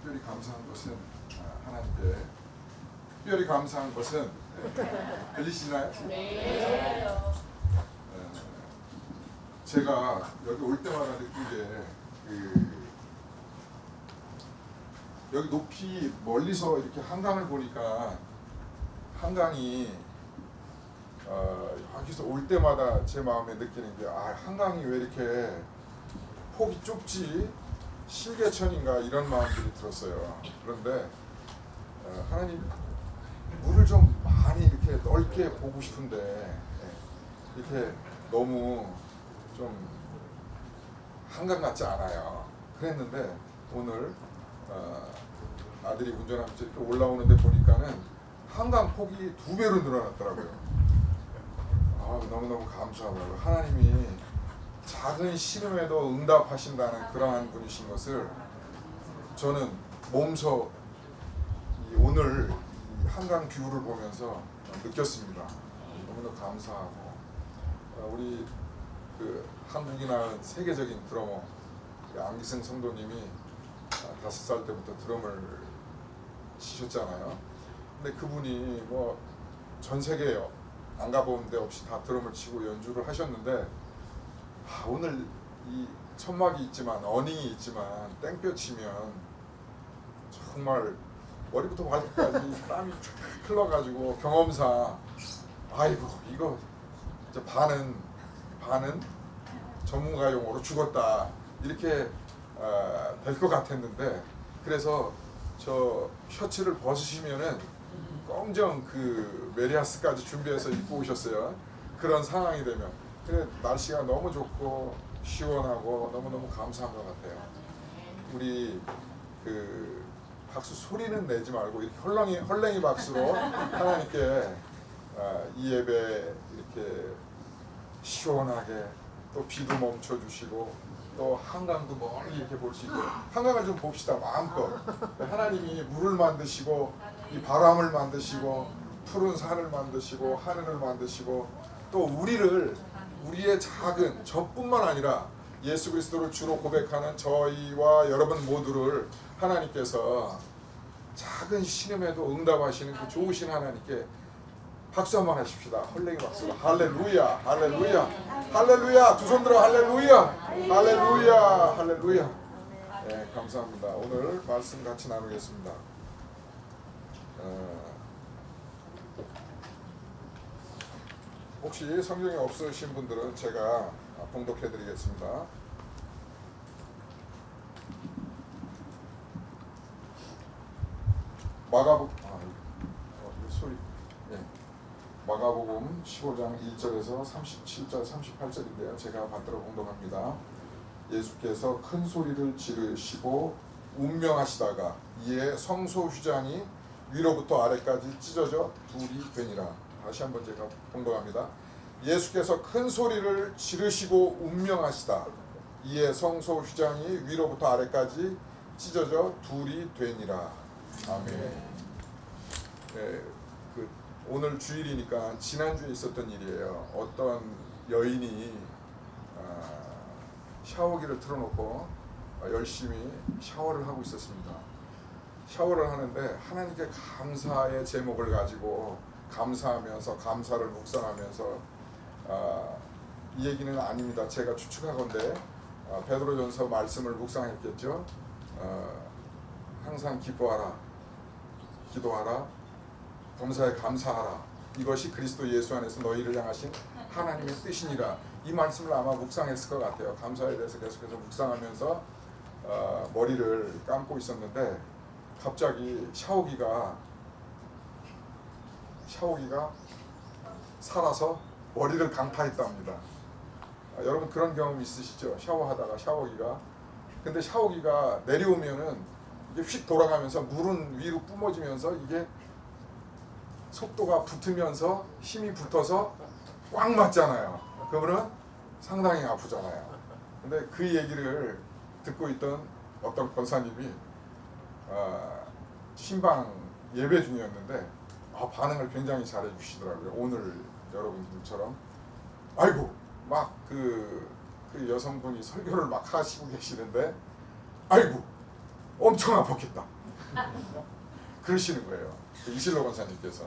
특별히 감사한 것은 하나님께 특별히 감사한 것은 들리시나요? 네. 제가 여기 올 때마다 느낀 게 여기 높이 멀리서 이렇게 한강을 보니까 한강이 여기서 올 때마다 제 마음에 느끼는 게 한강이 왜 이렇게 폭이 좁지? 신계천인가 이런 마음들이 들었어요. 그런데 하나님 물을 좀 많이 이렇게 넓게 보고 싶은데 이렇게 너무 좀 한강 같지 않아요. 그랬는데 오늘 아들이 운전하면서 이렇게 올라오는데 보니까는 한강 폭이 2배로 늘어났더라고요. 너무너무 감사하더라고요. 하나님이 작은 시름에도 응답하신다는 그러한 분이신 것을 저는 몸소 오늘 이 한강 뷰를 보면서 느꼈습니다. 너무나 감사하고 우리 그 한국이 낳은 세계적인 드러머 안기승 성도님이 5살 때부터 드럼을 치셨잖아요. 근데 그분이 뭐 전 세계 안 가본 데 없이 다 드럼을 치고 연주를 하셨는데 오늘 이 천막이 있지만 어닝이 있지만 땡볕 치면 정말 머리부터 발끝까지 땀이 쫙 흘러가지고 경험상 이거 이제 반은 전문가 용어로 죽었다 이렇게 될 것 같았는데 그래서 저 셔츠를 벗으시면은 검정 그 메리아스까지 준비해서 입고 오셨어요. 그런 상황이 되면 근데 날씨가 너무 좋고 시원하고 너무너무 감사한 것 같아요. 우리 그 박수 소리는 내지 말고 이렇게 헐랭이 박수로 하나님께 이 예배 이렇게 시원하게 또 비도 멈춰주시고 또 한강도 멀리 이렇게 볼 수 있고 한강을 좀 봅시다. 마음껏 하나님이 물을 만드시고 이 바람을 만드시고 푸른 산을 만드시고 하늘을 만드시고 또 우리의 작은 저뿐만 아니라 예수 그리스도를 주로 고백하는 저희와 여러분 모두를 하나님께서 작은 신음에도 응답하시는 그 좋으신 하나님께 박수 한번 하십시다. 헐랭이 박수. 할렐루야, 할렐루야, 할렐루야. 두 손 들어 할렐루야, 할렐루야, 할렐루야. 네, 감사합니다. 오늘 말씀 같이 나누겠습니다. 혹시 성경이 없으신 분들은 제가 봉독해드리겠습니다. 마가복음 15장 1절에서 37절 38절인데요. 제가 받들어 봉독합니다. 예수께서 큰 소리를 지르시고 운명하시다가 이에 성소 휘장이 위로부터 아래까지 찢어져 둘이 되니라. 다시 한번 제가 봉독합니다. 예수께서 큰 소리를 지르시고 운명하시다. 이에 성소 휘장이 위로부터 아래까지 찢어져 둘이 되니라. 아멘. 네, 오늘 주일이니까 지난주에 있었던 일이에요. 어떤 여인이 샤워기를 틀어놓고 열심히 샤워를 하고 있었습니다. 샤워를 하는데 하나님께 감사의 제목을 가지고 감사하면서 감사를 묵상하면서 이 얘기는 아닙니다. 제가 추측하건대 베드로전서 말씀을 묵상했겠죠. 항상 기뻐하라, 기도하라, 범사에 감사하라. 이것이 그리스도 예수 안에서 너희를 향하신 하나님의 뜻이니라. 이 말씀을 아마 묵상했을 것 같아요. 감사에 대해서 계속해서 묵상하면서 머리를 감고 있었는데 갑자기 샤워기가 살아서 머리를 강타했답니다. 여러분 그런 경험 있으시죠? 샤워하다가 샤워기가 근데 샤워기가 내려오면은 이게 휙 돌아가면서 물은 위로 뿜어지면서 이게 속도가 붙으면서 힘이 붙어서 꽉 맞잖아요. 그러면 상당히 아프잖아요. 근데 그 얘기를 듣고 있던 어떤 권사님이 신방 예배 중이었는데 반응을 굉장히 잘해 주시더라고요. 오늘 여러분들처럼 막 그 여성분이 설교를 막 하시고 계시는데 엄청 아팠겠다. 그러시는 거예요. 그 이실로 권사님께서.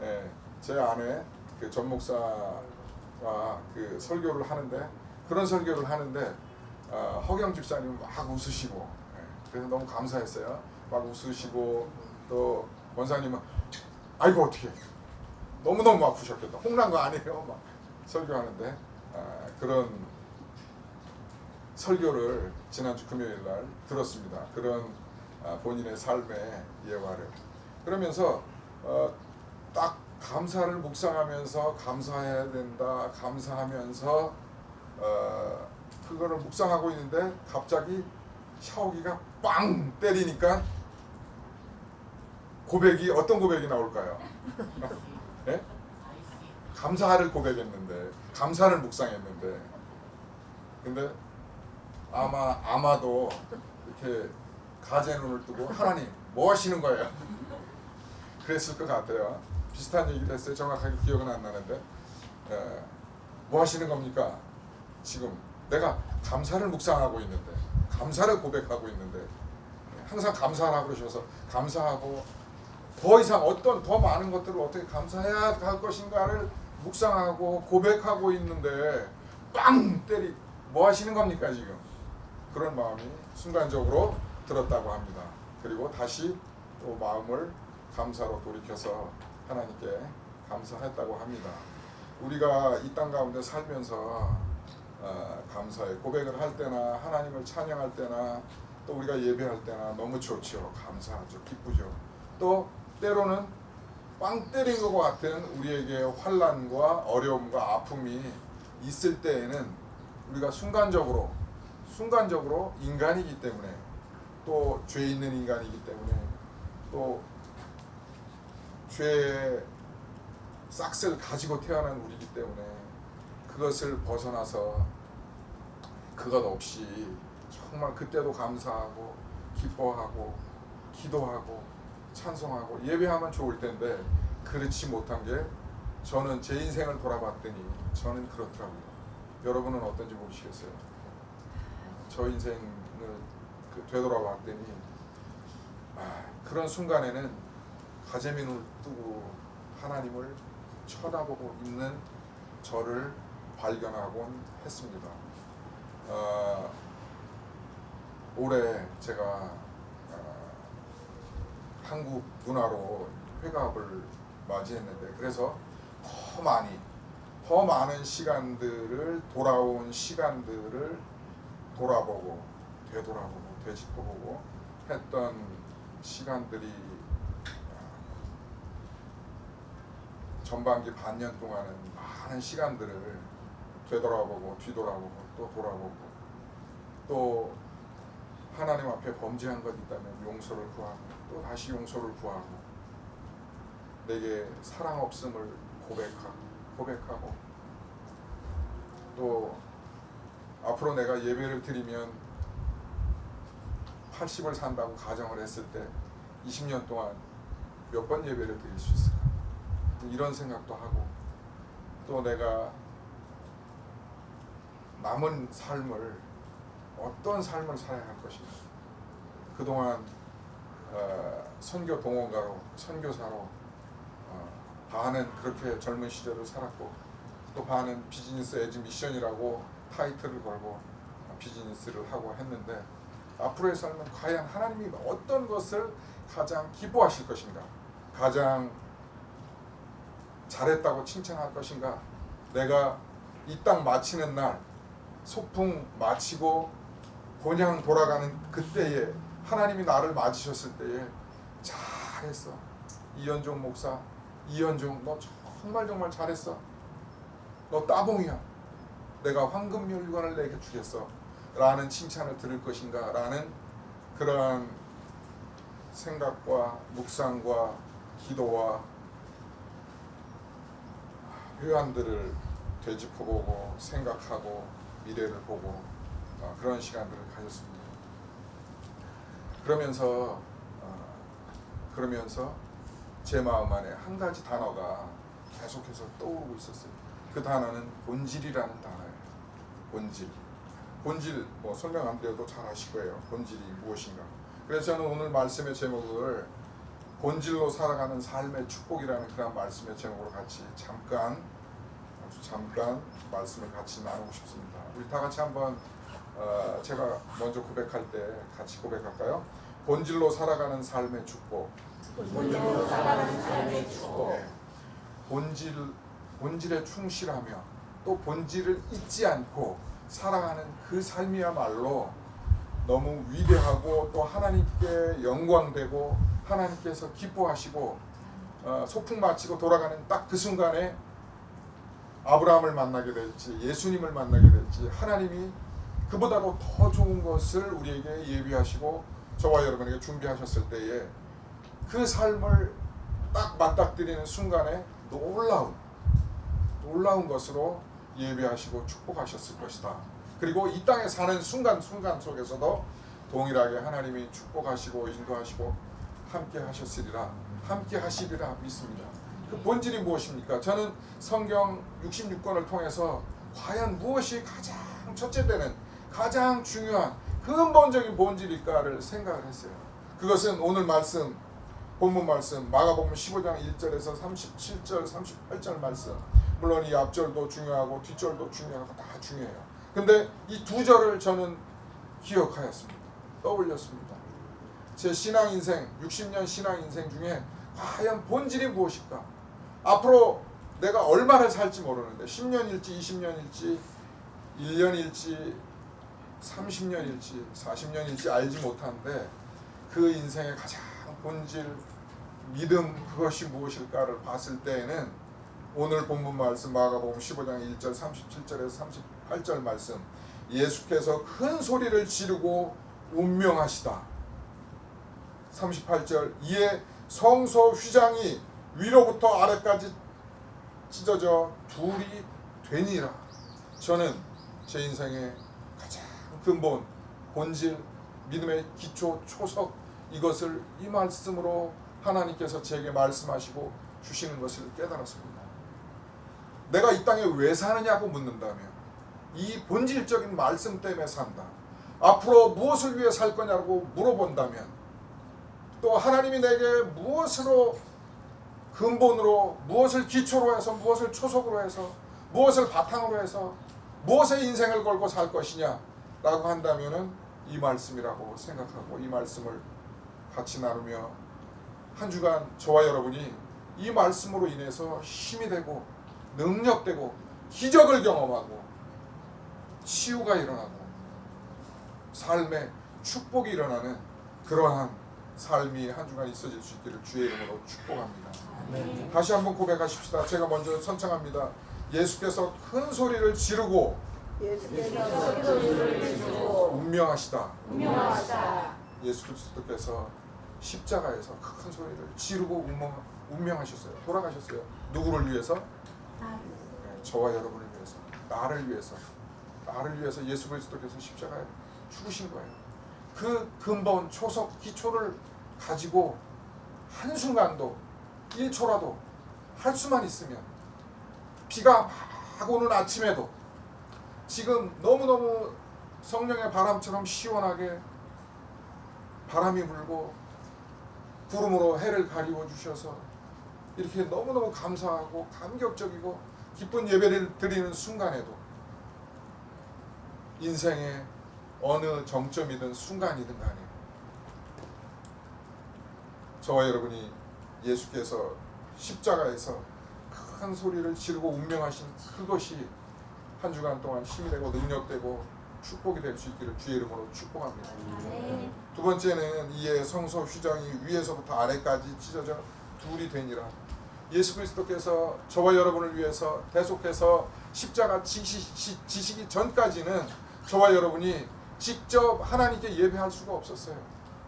예, 제 아내 그 전 목사와 그 설교를 하는데 그런 설교를 하는데 허경 집사님은 막 웃으시고 그래서 너무 감사했어요. 막 웃으시고 또 권사님은 아이고 어떻게 너무너무 아프셨겠다. 홍난 거 아니에요. 막 설교하는데 그런 설교를 지난주 금요일 날 들었습니다. 그런 본인의 삶의 예화를 그러면서 딱 감사를 묵상하면서 감사해야 된다 감사하면서 그거를 묵상하고 있는데 갑자기 샤워기가 빵 때리니까 고백이 어떤 고백이 나올까요? 네? 감사를 고백했는데 감사를 묵상했는데 근데 아마도 이렇게 가재 눈을 뜨고 하나님 뭐 하시는 거예요? 그랬을 것 같아요. 비슷한 얘기를 했어요. 정확하게 기억은 안 나는데 뭐 하시는 겁니까? 지금 내가 감사를 묵상하고 있는데 감사를 고백하고 있는데 항상 감사하라고 그러셔서 감사하고 더 이상 어떤 더 많은 것들을 어떻게 감사해야 할 것인가를 묵상하고 고백하고 있는데 빵 때리 뭐 하시는 겁니까 지금? 그런 마음이 순간적으로 들었다고 합니다. 그리고 다시 또 마음을 감사로 돌이켜서 하나님께 감사했다고 합니다. 우리가 이 땅 가운데 살면서 감사의 고백을 할 때나 하나님을 찬양할 때나 또 우리가 예배할 때나 너무 좋죠. 감사하죠. 기쁘죠. 또 때로는 빵 때린 것 같은 우리에게 환난과 어려움과 아픔이 있을 때에는 우리가 순간적으로 인간이기 때문에 또 죄 있는 인간이기 때문에 또 죄의 싹스를 가지고 태어난 우리이기 때문에 그것을 벗어나서 그것 없이 정말 그때도 감사하고 기뻐하고 기도하고 찬송하고 예배하면 좋을 텐데 그렇지 못한 게 저는 제 인생을 돌아봤더니 저는 그렇더라고요. 여러분은 어떤지 모르시겠어요. 저 인생을 되돌아봤더니 그런 순간에는 가재민을 뜨고 하나님을 쳐다보고 있는 저를 발견하곤 했습니다. 올해 제가 한국 문화로 회갑을 맞이했는데 그래서 더 많은 시간들을 돌아온 시간들을 돌아보고 되돌아보고 되짚어보고 했던 시간들이 전반기 반년 동안은 많은 시간들을 되돌아보고 뒤돌아보고 또 돌아보고 또 하나님 앞에 범죄한 것 있다면 용서를 구하고 또 다시 용서를 구하고 내게 사랑 없음을 고백하고 또 앞으로 내가 예배를 드리면 80을 산다고 가정을 했을 때 20년 동안 몇 번 예배를 드릴 수 있을까? 이런 생각도 하고 또 내가 남은 삶을 어떤 삶을 살아야 할 것인가? 그동안 선교 동원가로 선교사로 반은 그렇게 젊은 시절을 살았고 또 반은 비즈니스 에즈 미션이라고 타이틀을 걸고 비즈니스를 하고 했는데 앞으로의 삶은 과연 하나님이 어떤 것을 가장 기뻐하실 것인가? 가장 잘했다고 칭찬할 것인가? 내가 이 땅 마치는 날 소풍 마치고 본향 돌아가는 그때에 하나님이 나를 맞으셨을 때에 잘했어. 이현종 목사, 이현종 너 정말 잘했어. 너 따봉이야. 내가 황금묘유관을 내게 주겠어. 라는 칭찬을 들을 것인가? 라는 그러한 생각과 묵상과 기도와 회한들을 되짚어보고 생각하고 미래를 보고 그런 시간들을 가졌습니다. 그러면서 제 마음 안에 한 가지 단어가 계속해서 떠오르고 있었어요. 그 단어는 본질이라는 단어예요. 본질. 본질 설명 안 드려도 잘 아실 거예요. 본질이 무엇인가. 그래서 저는 오늘 말씀의 제목을 본질로 살아가는 삶의 축복이라는 그런 말씀의 제목으로 같이 잠깐 말씀을 같이 나누고 싶습니다. 우리 다 같이 한번 제가 먼저 고백할 때 같이 고백할까요? 본질로 살아가는 삶의 축복. 본질로 살아가는 삶의 축복. 네. 본질에 충실하며 또 본질을 잊지 않고 살아가는 그 삶이야말로 너무 위대하고 또 하나님께 영광되고 하나님께서 기뻐하시고 소풍 마치고 돌아가는 딱 그 순간에 아브라함을 만나게 될지 예수님을 만나게 될지 하나님이 그보다도 더 좋은 것을 우리에게 예비하시고 저와 여러분에게 준비하셨을 때에 그 삶을 딱 맞닥뜨리는 순간에 놀라운 것으로 예비하시고 축복하셨을 것이다. 그리고 이 땅에 사는 순간 속에서도 동일하게 하나님이 축복하시고 인도하시고 함께 하시리라 믿습니다. 그 본질이 무엇입니까? 저는 성경 66권을 통해서 과연 무엇이 가장 첫째 되는 가장 중요한 근본적인 본질일까를 생각을 했어요. 그것은 오늘 말씀 본문 말씀 마가복음 15장 1절에서 37절 38절 말씀, 물론 이 앞절도 중요하고 뒷절도 중요하고 다 중요해요. 근데 이 두 절을 저는 기억하였습니다. 떠올렸습니다. 제 신앙인생 60년 신앙인생 중에 과연 본질이 무엇일까? 앞으로 내가 얼마를 살지 모르는데 10년일지 20년일지 1년일지 30년일지 40년일지 알지 못하는데 그 인생의 가장 본질 믿음 그것이 무엇일까를 봤을 때에는 오늘 본문 말씀 마가복음 15장 1절 37절에서 38절 말씀, 예수께서 큰 소리를 지르고 운명하시다. 38절, 이에 성소 휘장이 위로부터 아래까지 찢어져 둘이 되니라. 저는 제 인생의 가장 근본 본질 믿음의 기초 초석 이것을 이 말씀으로 하나님께서 제게 말씀하시고 주시는 것을 깨달았습니다. 내가 이 땅에 왜 사느냐고 묻는다면 이 본질적인 말씀 때문에 산다. 앞으로 무엇을 위해 살 거냐고 물어본다면 또 하나님이 내게 무엇으로 근본으로 무엇을 기초로 해서 무엇을 초석으로 해서 무엇을 바탕으로 해서 무엇에 인생을 걸고 살 것이냐라고 한다면은 이 말씀이라고 생각하고 이 말씀을 같이 나누며 한 주간 저와 여러분이 이 말씀으로 인해서 힘이 되고 능력되고 기적을 경험하고 치유가 일어나고 삶의 축복이 일어나는 그러한 삶이 한 주간 있어질 수 있기를 주의 이름으로 축복합니다. 아멘. 다시 한번 고백하십시다. 제가 먼저 선창합니다. 예수께서 큰 소리를 지르고 운명하시다. 예수 그리스도께서 십자가에서 큰 소리를 지르고 운명하셨어요. 돌아가셨어요. 누구를 위해서? 저와 여러분을 위해서, 나를 위해서 예수 그리스도께서 십자가에 죽으신 거예요. 그 근본 초석 기초를 가지고 한순간도 1초라도 할 수만 있으면 비가 막 오는 아침에도 지금 너무너무 성령의 바람처럼 시원하게 바람이 불고 구름으로 해를 가리워 주셔서 이렇게 너무너무 감사하고 감격적이고 기쁜 예배를 드리는 순간에도 인생의 어느 정점이든 순간이든 간에 저와 여러분이 예수께서 십자가에서 큰 소리를 지르고 운명하신 그것이 한 주간 동안 힘이 되고 능력되고 축복이 될 수 있기를 주의 이름으로 축복합니다. 두 번째는 이에 성소 휘장이 위에서부터 아래까지 찢어져 둘이 되니라. 예수 그리스도께서 저와 여러분을 위해서 대속해서 십자가 지시기 전까지는 저와 여러분이 직접 하나님께 예배할 수가 없었어요.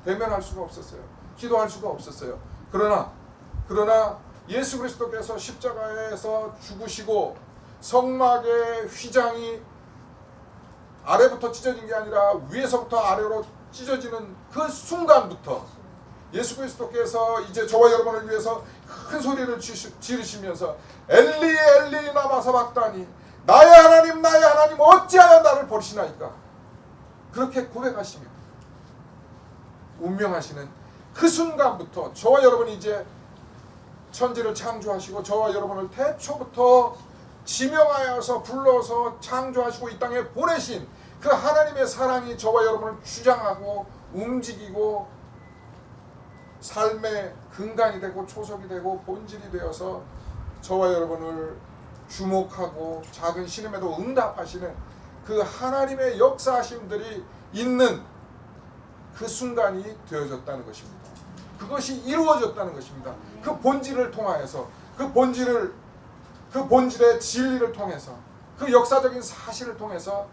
대면할 수가 없었어요. 기도할 수가 없었어요. 그러나 예수 그리스도께서 십자가에서 죽으시고 성막의 휘장이 아래부터 찢어진 게 아니라 위에서부터 아래로 찢어지는 그 순간부터 예수 그리스도께서 이제 저와 여러분을 위해서 큰 소리를 지르시면서 엘리 엘리 라마 사박다니 나의 하나님 어찌하여 나를 버리시나이까. 그렇게 고백하시면 운명하시는 그 순간부터 저와 여러분이 이제 천지를 창조하시고 저와 여러분을 태초부터 지명하여서 불러서 창조하시고 이 땅에 보내신 그 하나님의 사랑이 저와 여러분을 주장하고 움직이고 삶의 근간이 되고 초석이 되고 본질이 되어서 저와 여러분을 주목하고 작은 신음에도 응답하시는 그 하나님의 역사하심들이 있는 그 순간이 되어졌다는 것입니다. 그것이 이루어졌다는 것입니다. 그 본질을 통하여서 그 본질의 진리를 통해서 그 역사적인 사실을 통해서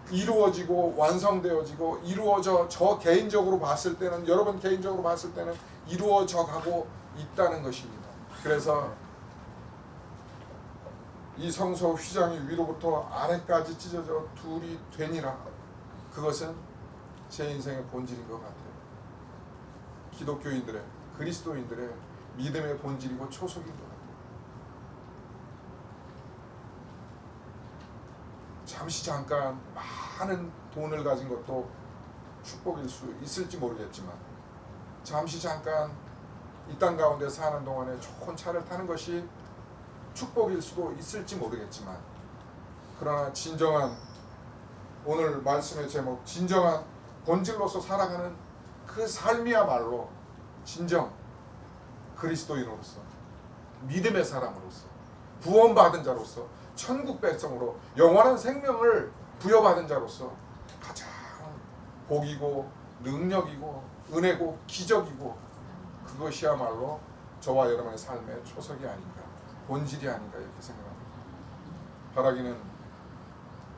이루어지고 완성되어지고 이루어져 저 개인적으로 봤을 때는 여러분 개인적으로 봤을 때는 이루어져 가고 있다는 것입니다. 그래서 이 성소 휘장이 위로부터 아래까지 찢어져 둘이 되니라. 그것은 제 인생의 본질인 것 같아요. 기독교인들의 그리스도인들의 믿음의 본질이고 초석인 것 같아요. 잠시 잠깐 많은 돈을 가진 것도 축복일 수 있을지 모르겠지만 잠시 잠깐 이 땅 가운데 사는 동안에 좋은 차를 타는 것이 축복일 수도 있을지 모르겠지만 그러나 진정한 오늘 말씀의 제목 진정한 본질로서 살아가는 그 삶이야말로 진정 그리스도인으로서 믿음의 사람으로서 구원받은 자로서 천국 백성으로 영원한 생명을 부여받은 자로서 가장 복이고 능력이고 은혜고 기적이고 그것이야말로 저와 여러분의 삶의 초석이 아닌가 본질이 아닌가 이렇게 생각합니다. 바라기는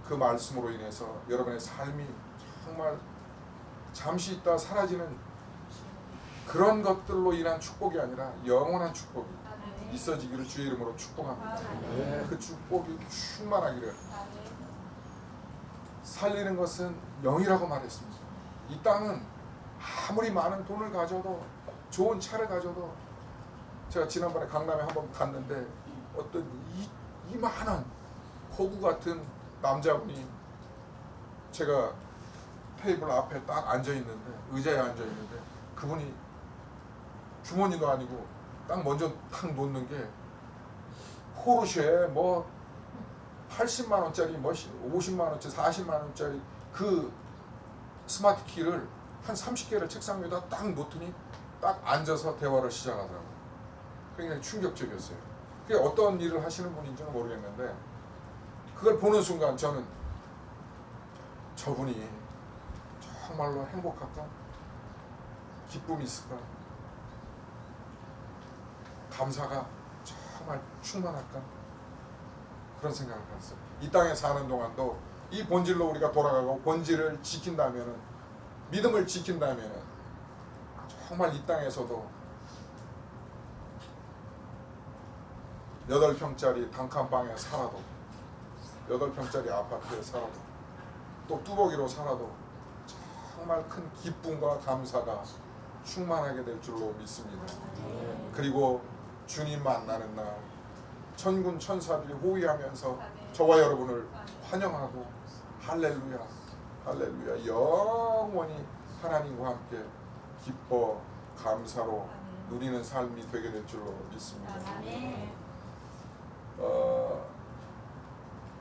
그 말씀으로 인해서 여러분의 삶이 정말 잠시 있다 사라지는 그런 것들로 인한 축복이 아니라 영원한 축복이 있어지기를 주의 이름으로 축복합니다. 그 축복이 충만하기를. 살리는 것은 영이라고 말했습니다. 이 땅은 아무리 많은 돈을 가져도 좋은 차를 가져도 제가 지난번에 강남에 한번 갔는데 어떤 이만한 호구 같은 남자분이 제가 테이블 앞에 딱 앉아 있는데 의자에 앉아 있는데 그분이 주머니도 아니고 딱 먼저 탁 놓는 게 포르쉐 뭐 80만 원짜리 뭐 50만 원짜리 40만 원짜리 그 스마트 키를 한 30개를 책상 위에다 딱 놓더니 딱 앉아서 대화를 시작하더라고요. 굉장히 충격적이었어요. 그게 어떤 일을 하시는 분인지는 모르겠는데 그걸 보는 순간 저는 저분이 정말로 행복할까? 기쁨이 있을까? 감사가 정말 충만할까? 그런 생각을 했어요. 이 땅에 사는 동안도 이 본질로 우리가 돌아가고 본질을 지킨다면은 믿음을 지킨다면은 정말 이 땅에서도 8평짜리 단칸방에 살아도 8평짜리 아파트에 살아도 또 뚜벅이로 살아도 정말 큰 기쁨과 감사가 충만하게 될 줄로 믿습니다. 그리고 주님 만나는 날 천군 천사들이 호위하면서 저와 여러분을 환영하고 할렐루야 할렐루야 영원히 하나님과 함께 기뻐 감사로 누리는 삶이 되게 될 줄로 믿습니다.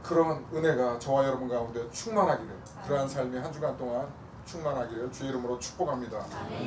그런 은혜가 저와 여러분 가운데 충만하기를 그러한 삶이 한 주간 동안 충만하기를 주의 이름으로 축복합니다.